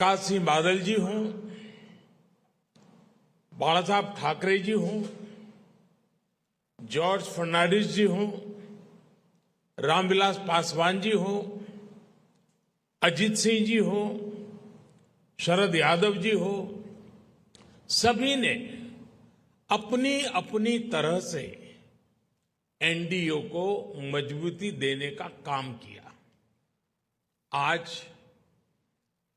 प्रकाश सिंह बादल जी हों, बाला साहब ठाकरे जी हों, जॉर्ज फर्नांडिस जी हों, रामविलास पासवान जी हों, अजीत सिंह जी हों, शरद यादव जी हो, सभी ने अपनी अपनी तरह से एनडीए को मजबूती देने का काम किया। आज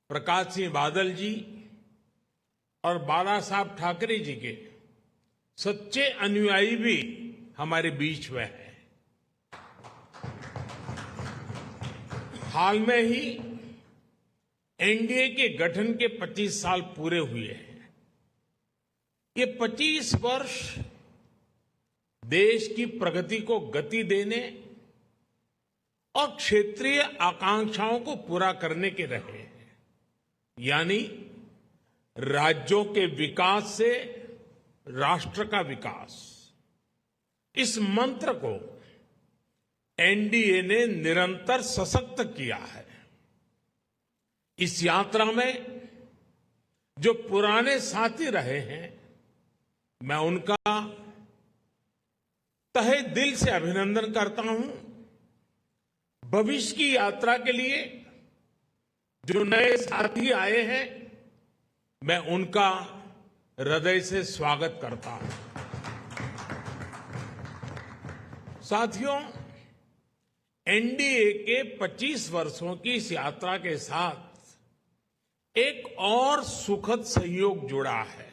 प्रकाश सिंह बादल जी और बाला साहब ठाकरे जी के सच्चे अनुयायी भी हमारे बीच में हैं। हाल में ही एनडीए के गठन के 25 साल पूरे हुए हैं। ये 25 वर्ष देश की प्रगति को गति देने और क्षेत्रीय आकांक्षाओं को पूरा करने के रहे हैं। यानी राज्यों के विकास से राष्ट्र का विकास, इस मंत्र को एनडीए ने निरंतर सशक्त किया है। इस यात्रा में जो पुराने साथी रहे हैं, मैं उनका तहे दिल से अभिनंदन करता हूं। भविष्य की यात्रा के लिए जो नए साथी आए हैं, मैं उनका हृदय से स्वागत करता हूं। साथियों, एनडीए के 25 वर्षों की इस यात्रा के साथ एक और सुखद संयोग जुड़ा है।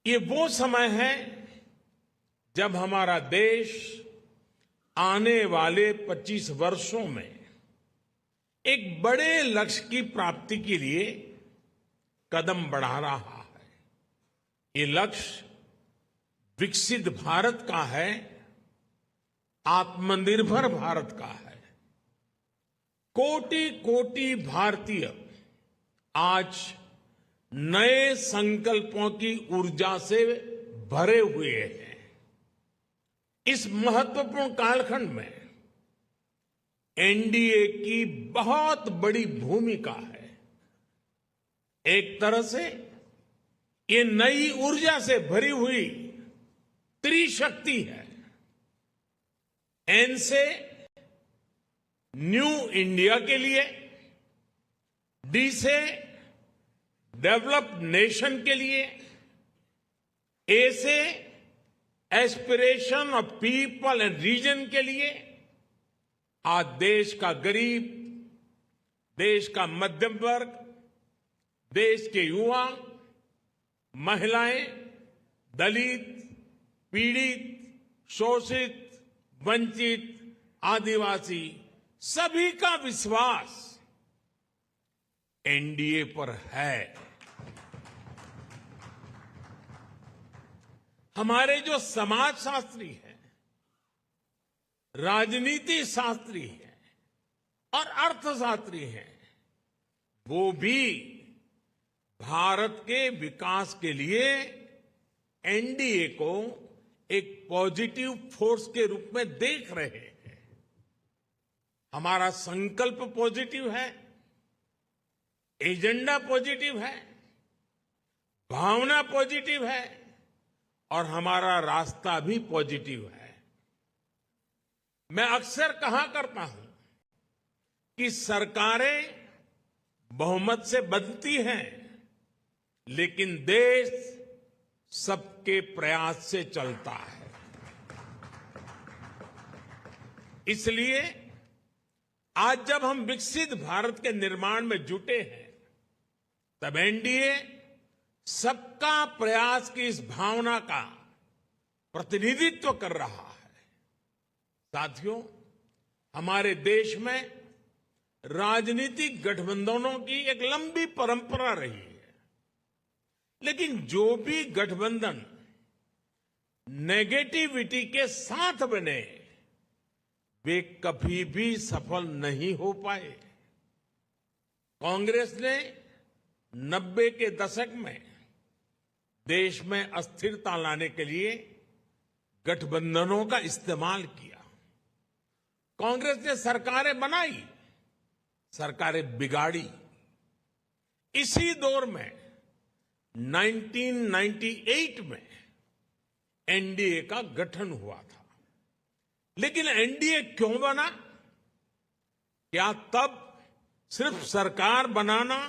ये वो समय है जब हमारा देश आने वाले 25 वर्षों में एक बड़े लक्ष्य की प्राप्ति के लिए कदम बढ़ा रहा है। ये लक्ष्य विकसित भारत का है, आत्मनिर्भर भारत का है। कोटि कोटि भारतीय आज नए संकल्पों की ऊर्जा से भरे हुए हैं। इस महत्वपूर्ण कालखंड में एनडीए की बहुत बड़ी भूमिका है। एक तरह से ये नई ऊर्जा से भरी हुई त्रिशक्ति है। एन से न्यू इंडिया के लिए, डी से डेवलप्ड नेशन के लिए, ए से aspiration of people and region के लिए। आज देश का गरीब, देश का मध्यम वर्ग, देश के युवा, महिलाएं, दलित, पीड़ित, शोषित, वंचित, आदिवासी, सभी का विश्वास एनडीए पर है। हमारे जो समाजशास्त्री हैं, राजनीति शास्त्री हैं और अर्थशास्त्री हैं, वो भी भारत के विकास के लिए एनडीए को एक पॉजिटिव फोर्स के रूप में देख रहे हैं। हमारा संकल्प पॉजिटिव है, एजेंडा पॉजिटिव है, भावना पॉजिटिव है और हमारा रास्ता भी पॉजिटिव है। मैं अक्सर कहा करता हूं कि सरकारें बहुमत से बनती हैं, लेकिन देश सबके प्रयास से चलता है। इसलिए आज जब हम विकसित भारत के निर्माण में जुटे हैं, तब एनडीए सबका प्रयास की इस भावना का प्रतिनिधित्व कर रहा है। साथियों, हमारे देश में राजनीतिक गठबंधनों की एक लंबी परंपरा रही है, लेकिन जो भी गठबंधन नेगेटिविटी के साथ बने, वे कभी भी सफल नहीं हो पाए। कांग्रेस ने 90 के दशक में देश में अस्थिरता लाने के लिए गठबंधनों का इस्तेमाल किया। कांग्रेस ने सरकारें बनाई, सरकारें बिगाड़ी। इसी दौर में 1998 में एनडीए का गठन हुआ था। लेकिन एनडीए क्यों बना? क्या तब सिर्फ सरकार बनाना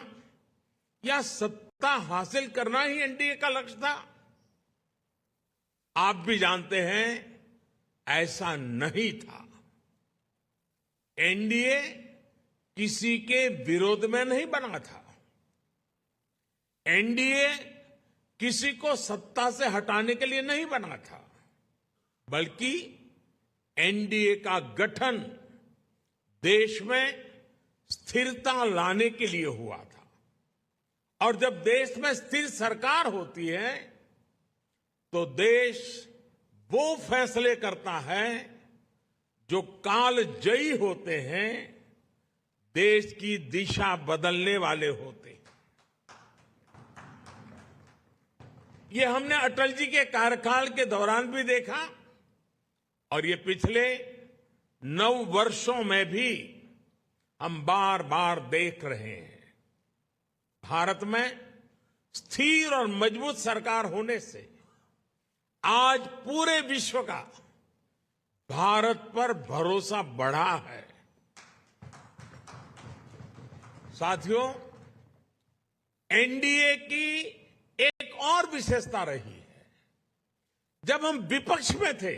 या सत्ता हासिल करना ही एनडीए का लक्ष्य था? आप भी जानते हैं ऐसा नहीं था। एनडीए किसी के विरोध में नहीं बना था। एनडीए किसी को सत्ता से हटाने के लिए नहीं बना था, बल्कि एनडीए का गठन देश में स्थिरता लाने के लिए हुआ था। और जब देश में स्थिर सरकार होती है तो देश वो फैसले करता है जो कालजयी होते हैं, देश की दिशा बदलने वाले होते हैं। ये हमने अटल जी के कार्यकाल के दौरान भी देखा और ये पिछले 9 वर्षों में भी हम बार बार देख रहे हैं। भारत में स्थिर और मजबूत सरकार होने से आज पूरे विश्व का भारत पर भरोसा बढ़ा है। साथियों, एनडीए की एक और विशेषता रही है। जब हम विपक्ष में थे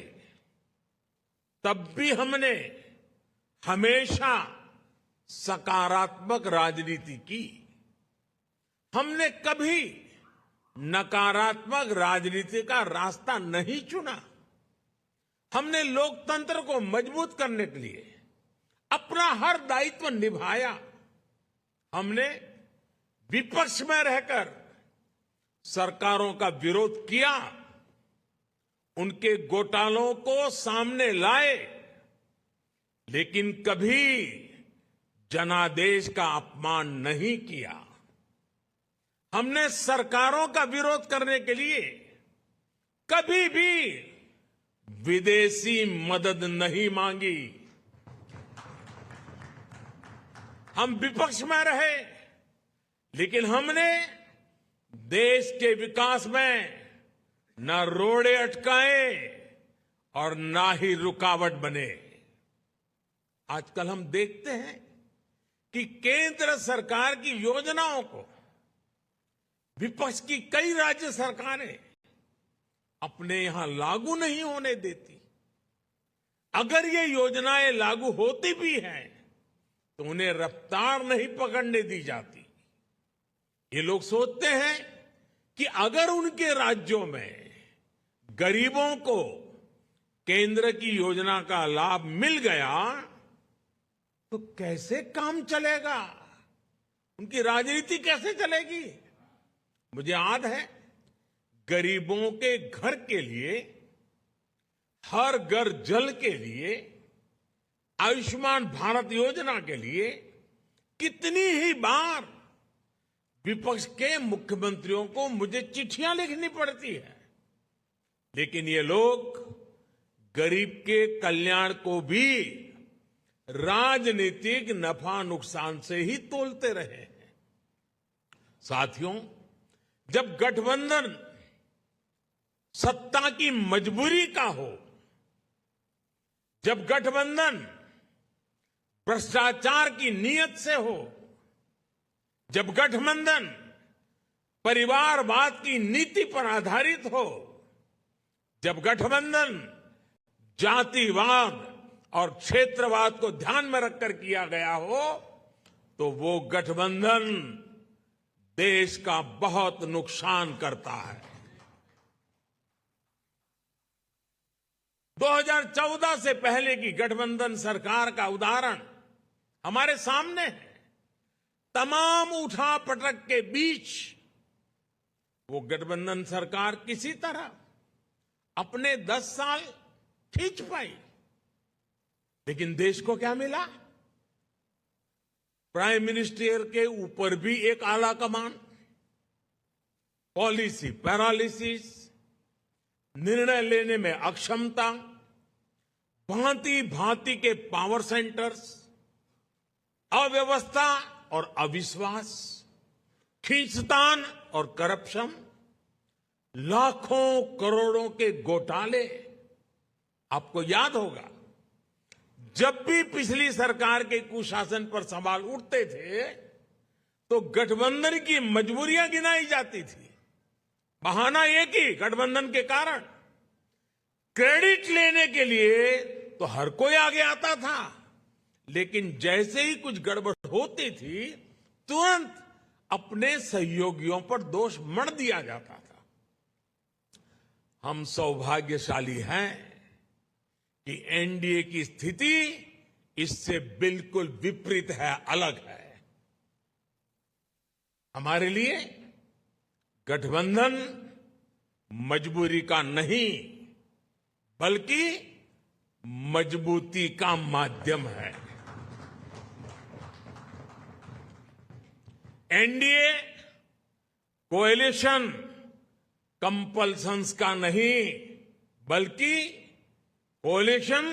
तब भी हमने हमेशा सकारात्मक राजनीति की। हमने कभी नकारात्मक राजनीति का रास्ता नहीं चुना। हमने लोकतंत्र को मजबूत करने के लिए अपना हर दायित्व निभाया। हमने विपक्ष में रहकर सरकारों का विरोध किया, उनके घोटालों को सामने लाए, लेकिन कभी जनादेश का अपमान नहीं किया। हमने सरकारों का विरोध करने के लिए कभी भी विदेशी मदद नहीं मांगी। हम विपक्ष में रहे, लेकिन हमने देश के विकास में न रोड़े अटकाए और ना ही रुकावट बने। आजकल हम देखते हैं कि केंद्र सरकार की योजनाओं को विपक्ष की कई राज्य सरकारें अपने यहां लागू नहीं होने देती। अगर ये योजनाएं लागू होती भी हैं तो उन्हें रफ्तार नहीं पकड़ने दी जाती। ये लोग सोचते हैं कि अगर उनके राज्यों में गरीबों को केंद्र की योजना का लाभ मिल गया तो कैसे काम चलेगा, उनकी राजनीति कैसे चलेगी। मुझे याद है, गरीबों के घर के लिए, हर घर जल के लिए, आयुष्मान भारत योजना के लिए कितनी ही बार विपक्ष के मुख्यमंत्रियों को मुझे चिट्ठियां लिखनी पड़ती है, लेकिन ये लोग गरीब के कल्याण को भी राजनीतिक नफा नुकसान से ही तोलते रहे हैं। साथियों, जब गठबंधन सत्ता की मजबूरी का हो, जब गठबंधन भ्रष्टाचार की नीयत से हो, जब गठबंधन परिवारवाद की नीति पर आधारित हो, जब गठबंधन जातिवाद और क्षेत्रवाद को ध्यान में रखकर किया गया हो, तो वो गठबंधन देश का बहुत नुकसान करता है। 2014 से पहले की गठबंधन सरकार का उदाहरण हमारे सामने है। तमाम उठापटक के बीच वो गठबंधन सरकार किसी तरह अपने 10 साल खींच पाई, लेकिन देश को क्या मिला? प्राइम मिनिस्टर के ऊपर भी एक आला कमान, पॉलिसी पैरालिसिस, निर्णय लेने में अक्षमता, भांति भांति के पावर सेंटर्स, अव्यवस्था और अविश्वास, खींचतान और करप्शन, लाखों करोड़ों के घोटाले। आपको याद होगा, जब भी पिछली सरकार के कुशासन पर सवाल उठते थे तो गठबंधन की मजबूरियां गिनाई जाती थी। बहाना एक ही, गठबंधन के कारण। क्रेडिट लेने के लिए तो हर कोई आगे आता था, लेकिन जैसे ही कुछ गड़बड़ होती थी तुरंत अपने सहयोगियों पर दोष मढ़ दिया जाता था। हम सौभाग्यशाली हैं कि एनडीए की स्थिति इससे बिल्कुल विपरीत है, अलग है। हमारे लिए गठबंधन मजबूरी का नहीं बल्कि मजबूती का माध्यम है। एनडीए कोएलिशन कंपल्सन्स का नहीं बल्कि कोएलिशन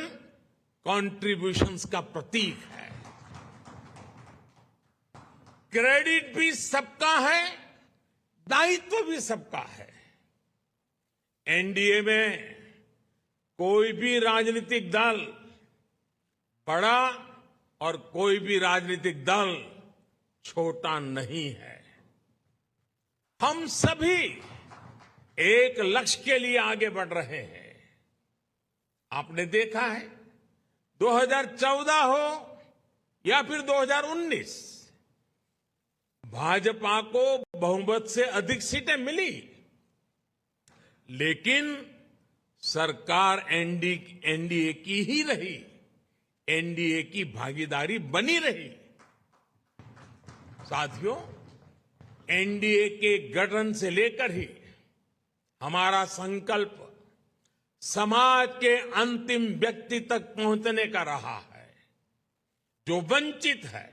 कॉन्ट्रीब्यूशंस का प्रतीक है। क्रेडिट भी सबका है, दायित्व भी सबका है। एनडीए में कोई भी राजनीतिक दल बड़ा और कोई भी राजनीतिक दल छोटा नहीं है। हम सभी एक लक्ष्य के लिए आगे बढ़ रहे हैं। आपने देखा है, 2014 हो या फिर 2019, भाजपा को बहुमत से अधिक सीटें मिली, लेकिन सरकार एनडीए की ही रही, एनडीए की भागीदारी बनी रही। साथियों, एनडीए के गठन से लेकर ही हमारा संकल्प समाज के अंतिम व्यक्ति तक पहुंचने का रहा है। जो वंचित है,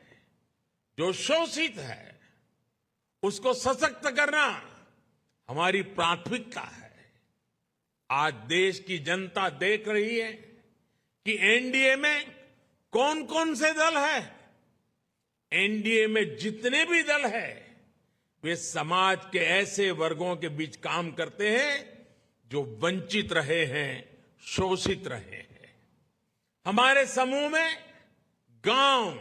जो शोषित है, उसको सशक्त करना हमारी प्राथमिकता है। आज देश की जनता देख रही है कि एनडीए में कौन कौन से दल हैं। एनडीए में जितने भी दल हैं, वे समाज के ऐसे वर्गों के बीच काम करते हैं जो वंचित रहे हैं, शोषित रहे हैं। हमारे समूह में गांव,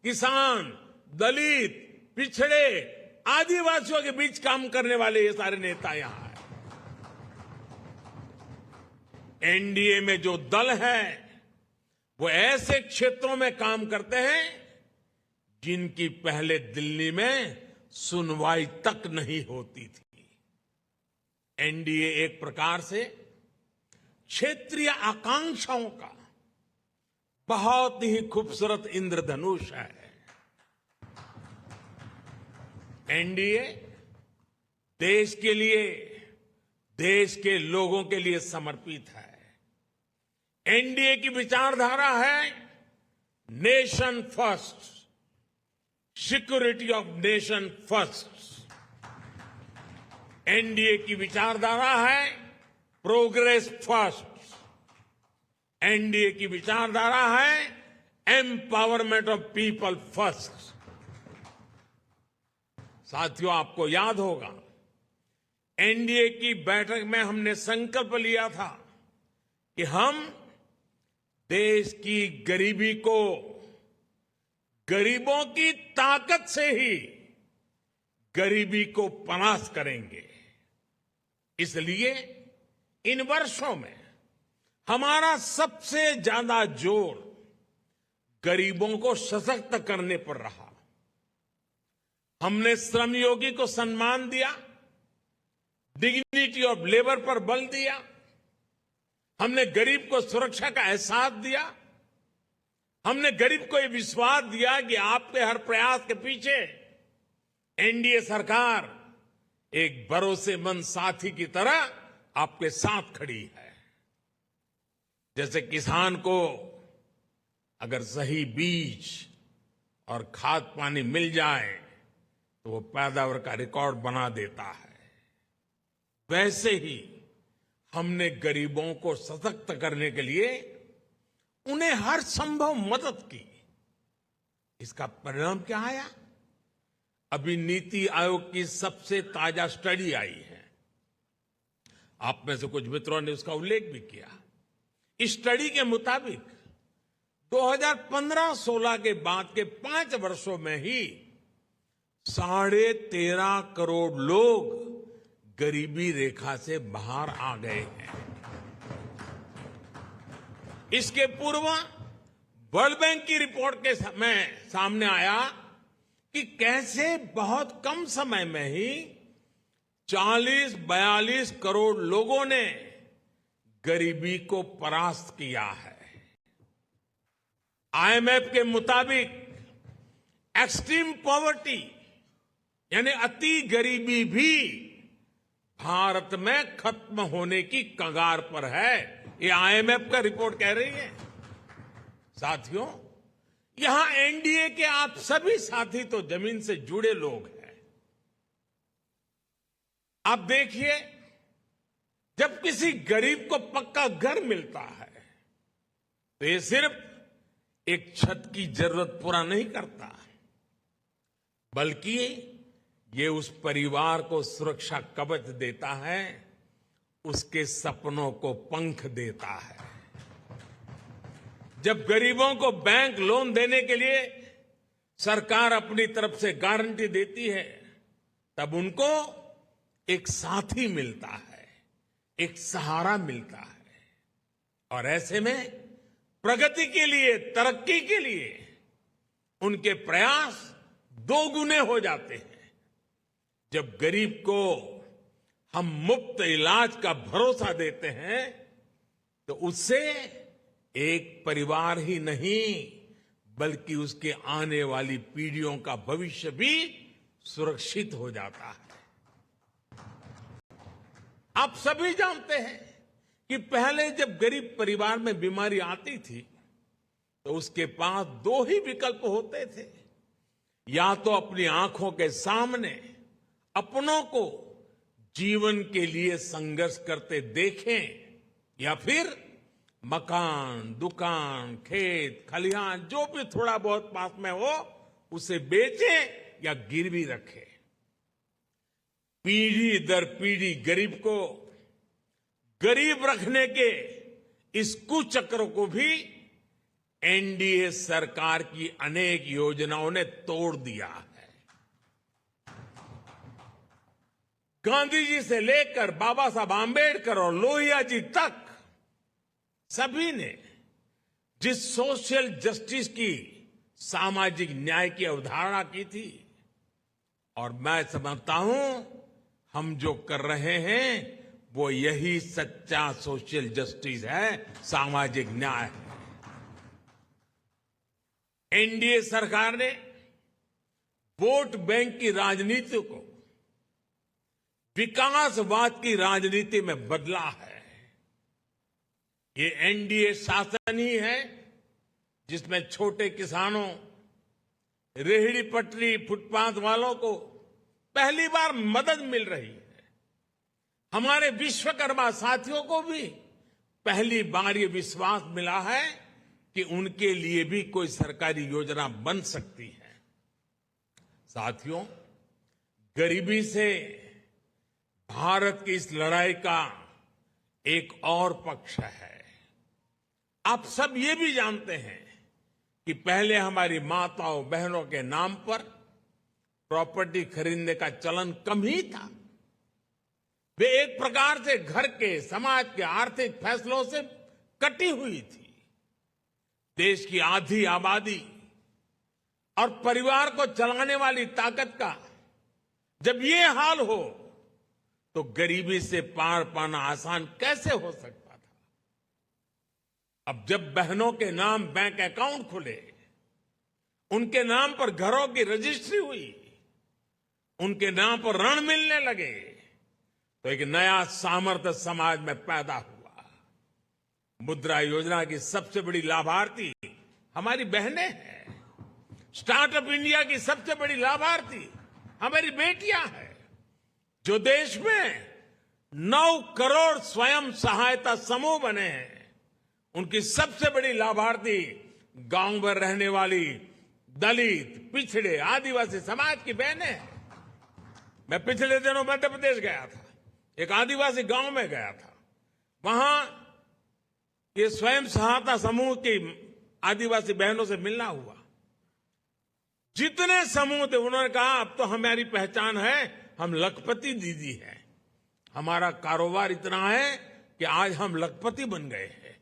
किसान, दलित, पिछड़े, आदिवासियों के बीच काम करने वाले ये सारे नेता यहां हैं। एनडीए में जो दल है वो ऐसे क्षेत्रों में काम करते हैं जिनकी पहले दिल्ली में सुनवाई तक नहीं होती थी। एनडीए एक प्रकार से क्षेत्रीय आकांक्षाओं का बहुत ही खूबसूरत इंद्रधनुष है। एनडीए देश के लिए, देश के लोगों के लिए समर्पित है। एनडीए की विचारधारा है nation first, security of nation first. NDA की विचारधारा है प्रोग्रेस फर्स्ट। एनडीए की विचारधारा है एम्पावरमेंट ऑफ पीपल फर्स्ट। साथियों, आपको याद होगा, एनडीए की बैठक में हमने संकल्प लिया था कि हम देश की गरीबी को गरीबों की ताकत से ही गरीबी को परास्त करेंगे। इसलिए इन वर्षों में हमारा सबसे ज्यादा जोर गरीबों को सशक्त करने पर रहा। हमने श्रमयोगी को सम्मान दिया, डिग्निटी ऑफ लेबर पर बल दिया, हमने गरीब को सुरक्षा का एहसास दिया, हमने गरीब को यह विश्वास दिया कि आपके हर प्रयास के पीछे एनडीए सरकार एक भरोसेमंद साथी की तरह आपके साथ खड़ी है। जैसे किसान को अगर सही बीज और खाद पानी मिल जाए तो वो पैदावार का रिकॉर्ड बना देता है, वैसे ही हमने गरीबों को सशक्त करने के लिए उन्हें हर संभव मदद की। इसका परिणाम क्या आया? अभी नीति आयोग की सबसे ताजा स्टडी आई है। आप में से कुछ मित्रों ने उसका उल्लेख भी किया। इस स्टडी के मुताबिक 2015-16 के बाद के 5 वर्षों में ही 13.5 करोड़ लोग गरीबी रेखा से बाहर आ गए हैं। इसके पूर्व वर्ल्ड बैंक की रिपोर्ट के समय सामने आया कि कैसे बहुत कम समय में ही 40-42 करोड़ लोगों ने गरीबी को परास्त किया है। आईएमएफ के मुताबिक एक्सट्रीम पॉवर्टी यानी अति गरीबी भी भारत में खत्म होने की कगार पर है। ये आईएमएफ का रिपोर्ट कह रही है। साथियों, यहां एनडीए के आप सभी साथी तो जमीन से जुड़े लोग हैं। आप देखिए, जब किसी गरीब को पक्का घर मिलता है तो ये सिर्फ एक छत की जरूरत पूरा नहीं करता, बल्कि ये उस परिवार को सुरक्षा कवच देता है, उसके सपनों को पंख देता है। जब गरीबों को बैंक लोन देने के लिए सरकार अपनी तरफ से गारंटी देती है, तब उनको एक साथी मिलता है, एक सहारा मिलता है। और ऐसे में प्रगति के लिए, तरक्की के लिए उनके प्रयास 2 गुने हो जाते हैं। जब गरीब को हम मुफ्त इलाज का भरोसा देते हैं तो उससे एक परिवार ही नहीं, बल्कि उसके आने वाली पीढ़ियों का भविष्य भी सुरक्षित हो जाता है। आप सभी जानते हैं कि पहले जब गरीब परिवार में बीमारी आती थी तो उसके पास 2 ही विकल्प होते थे। या तो अपनी आंखों के सामने अपनों को जीवन के लिए संघर्ष करते देखें, या फिर मकान, दुकान, खेत, खलिहान जो भी थोड़ा बहुत पास में हो उसे बेचें या गिरवी रखें। पीढ़ी दर पीढ़ी गरीब को गरीब रखने के इस कुचक्र को भी एनडीए सरकार की अनेक योजनाओं ने तोड़ दिया है। गांधी जी से लेकर बाबा साहब आंबेडकर और लोहिया जी तक सभी ने जिस सोशल जस्टिस की, सामाजिक न्याय की अवधारणा की थी, और मैं समझता हूं हम जो कर रहे हैं वो यही सच्चा सोशल जस्टिस है, सामाजिक न्याय है। एनडीए सरकार ने वोट बैंक की राजनीति को विकासवाद की राजनीति में बदला है। ये एनडीए शासन ही है जिसमें छोटे किसानों, रेहड़ी पटरी, फुटपाथ वालों को पहली बार मदद मिल रही है। हमारे विश्वकर्मा साथियों को भी पहली बार ये विश्वास मिला है कि उनके लिए भी कोई सरकारी योजना बन सकती है। साथियों, गरीबी से भारत की इस लड़ाई का एक और पक्ष है। आप सब ये भी जानते हैं कि पहले हमारी माताओं बहनों के नाम पर प्रॉपर्टी खरीदने का चलन कम ही था। वे एक प्रकार से घर के, समाज के आर्थिक फैसलों से कटी हुई थी। देश की आधी आबादी और परिवार को चलाने वाली ताकत का जब ये हाल हो तो गरीबी से पार पाना आसान कैसे हो सकता था। अब जब बहनों के नाम बैंक अकाउंट खुले, उनके नाम पर घरों की रजिस्ट्री हुई, उनके नाम पर ऋण मिलने लगे, तो एक नया सामर्थ्य समाज में पैदा हुआ। मुद्रा योजना की सबसे बड़ी लाभार्थी हमारी बहनें हैं। स्टार्टअप इंडिया की सबसे बड़ी लाभार्थी हमारी बेटियां हैं। जो देश में 9 करोड़ स्वयं सहायता समूह बने हैं, उनकी सबसे बड़ी लाभार्थी गांव में रहने वाली दलित, पिछड़े, आदिवासी समाज की बहनें हैं। मैं पिछले दिनों मध्य प्रदेश गया था, एक आदिवासी गांव में गया था। वहां ये स्वयं सहायता समूह की आदिवासी बहनों से मिलना हुआ। जितने समूह थे उन्होंने कहा अब तो हमारी पहचान है, हम लखपति दीदी हैं। हमारा कारोबार इतना है कि आज हम लखपति बन गए हैं।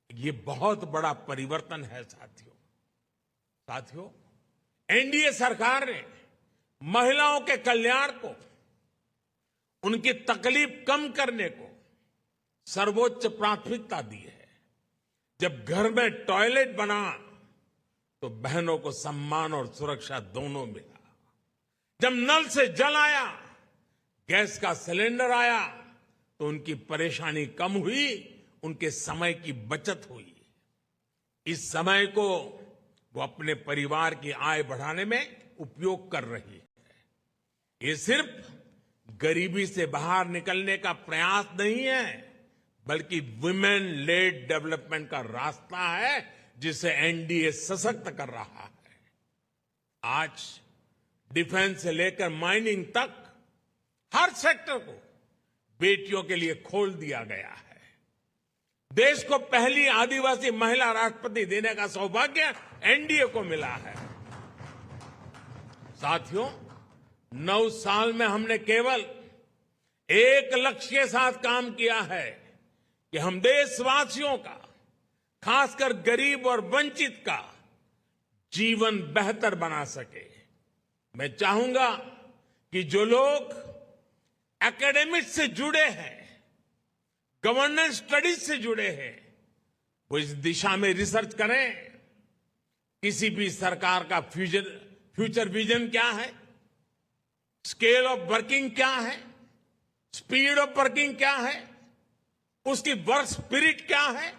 ये बहुत बड़ा परिवर्तन है साथियों, एनडीए सरकार ने महिलाओं के कल्याण को, उनकी तकलीफ कम करने को सर्वोच्च प्राथमिकता दी है। जब घर में टॉयलेट बना तो बहनों को सम्मान और सुरक्षा दोनों मिला। जब नल से जल आया, गैस का सिलेंडर आया तो उनकी परेशानी कम हुई, उनके समय की बचत हुई। इस समय को वो अपने परिवार की आय बढ़ाने में उपयोग कर रही है। ये सिर्फ गरीबी से बाहर निकलने का प्रयास नहीं है, बल्कि वुमेन लेड डेवलपमेंट का रास्ता है जिसे एनडीए सशक्त कर रहा है। आज डिफेंस से लेकर माइनिंग तक हर सेक्टर को बेटियों के लिए खोल दिया गया है। देश को पहली आदिवासी महिला राष्ट्रपति देने का सौभाग्य एनडीए को मिला है। साथियों, 9 साल में हमने केवल एक लक्ष्य के साथ काम किया है कि हम देशवासियों का, खासकर गरीब और वंचित का जीवन बेहतर बना सके। मैं चाहूंगा कि जो लोग एकेडमिक्स से जुड़े हैं, गवर्नेंस स्टडीज से जुड़े हैं, वो इस दिशा में रिसर्च करें। किसी भी सरकार का फ्यूचर विजन क्या है, स्केल ऑफ वर्किंग क्या है, स्पीड ऑफ वर्किंग क्या है, उसकी वर्क स्पिरिट क्या है,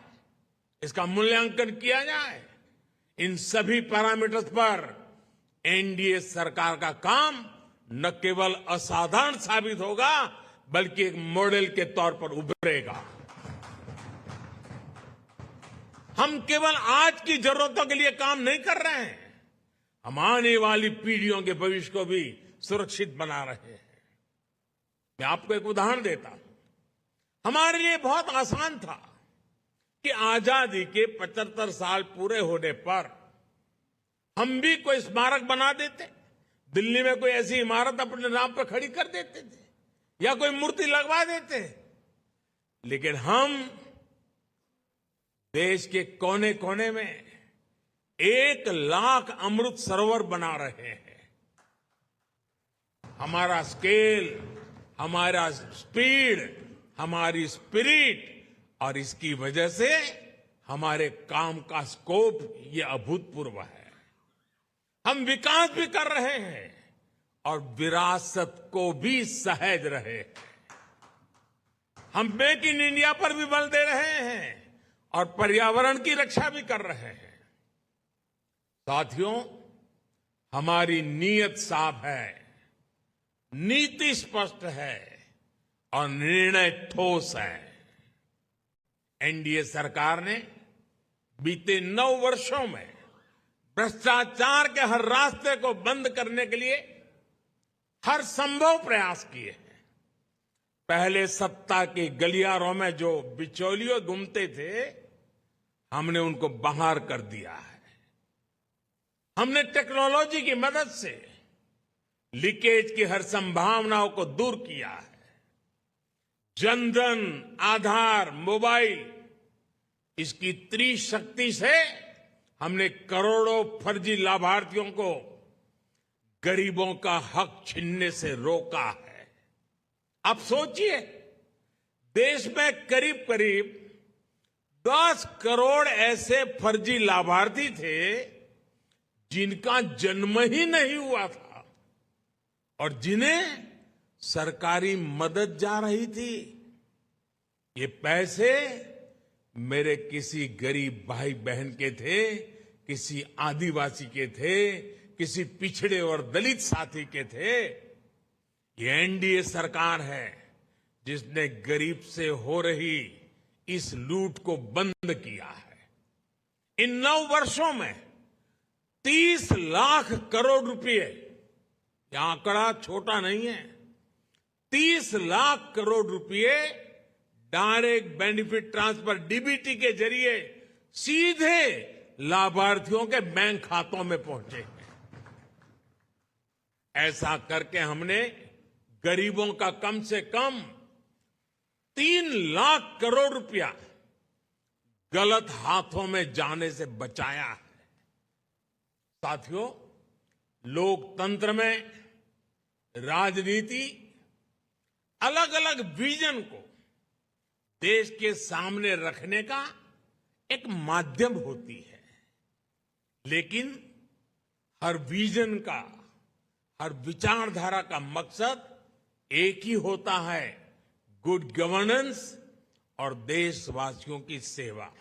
इसका मूल्यांकन किया जाए। इन सभी पैरामीटर्स पर एनडीए सरकार का काम न केवल असाधारण साबित होगा, बल्कि एक मॉडल के तौर पर उभरेगा। हम केवल आज की जरूरतों के लिए काम नहीं कर रहे हैं, हम आने वाली पीढ़ियों के भविष्य को भी सुरक्षित बना रहे हैं। मैं आपको एक उदाहरण देता हूं। हमारे लिए बहुत आसान था कि आजादी के 75 साल पूरे होने पर हम भी कोई स्मारक बना देते, दिल्ली में कोई ऐसी इमारत अपने नाम पर खड़ी कर देते थे या कोई मूर्ति लगवा देते। लेकिन हम देश के कोने कोने में 1 लाख अमृत सरोवर बना रहे हैं। हमारा स्केल, हमारा स्पीड, हमारी स्पिरिट और इसकी वजह से हमारे काम का स्कोप ये अभूतपूर्व है। हम विकास भी कर रहे हैं और विरासत को भी सहेज रहे हैं। हम मेक इन इंडिया पर भी बल दे रहे हैं और पर्यावरण की रक्षा भी कर रहे हैं। साथियों, हमारी नीयत साफ है, नीति स्पष्ट है और निर्णय ठोस है। एनडीए सरकार ने बीते 9 वर्षों में भ्रष्टाचार के हर रास्ते को बंद करने के लिए हर संभव प्रयास किए हैं। पहले सत्ता के गलियारों में जो बिचौलियों घूमते थे, हमने उनको बाहर कर दिया है। हमने टेक्नोलॉजी की मदद से लीकेज की हर संभावनाओं को दूर किया है। जनधन, आधार, मोबाइल, इसकी त्रिशक्ति से हमने करोड़ों फर्जी लाभार्थियों को गरीबों का हक छीनने से रोका है। अब सोचिए, देश में करीब करीब 10 करोड़ ऐसे फर्जी लाभार्थी थे जिनका जन्म ही नहीं हुआ था और जिन्हें सरकारी मदद जा रही थी। ये पैसे मेरे किसी गरीब भाई बहन के थे, किसी आदिवासी के थे, किसी पिछड़े और दलित साथी के थे। ये एनडीए सरकार है जिसने गरीब से हो रही इस लूट को बंद किया है। इन 9 वर्षों में 30 लाख करोड़ रुपए, यह आंकड़ा छोटा नहीं है, 30 लाख करोड़ रुपए डायरेक्ट बेनिफिट ट्रांसफर डीबीटी के जरिए सीधे लाभार्थियों के बैंक खातों में पहुंचे हैं। ऐसा करके हमने गरीबों का कम से कम 3 लाख करोड़ रुपया गलत हाथों में जाने से बचाया है। साथियों, लोकतंत्र में राजनीति अलग अलग विजन को देश के सामने रखने का एक माध्यम होती है, लेकिन हर विजन का, हर विचारधारा का मकसद एक ही होता है, गुड गवर्नेंस और देशवासियों की सेवा।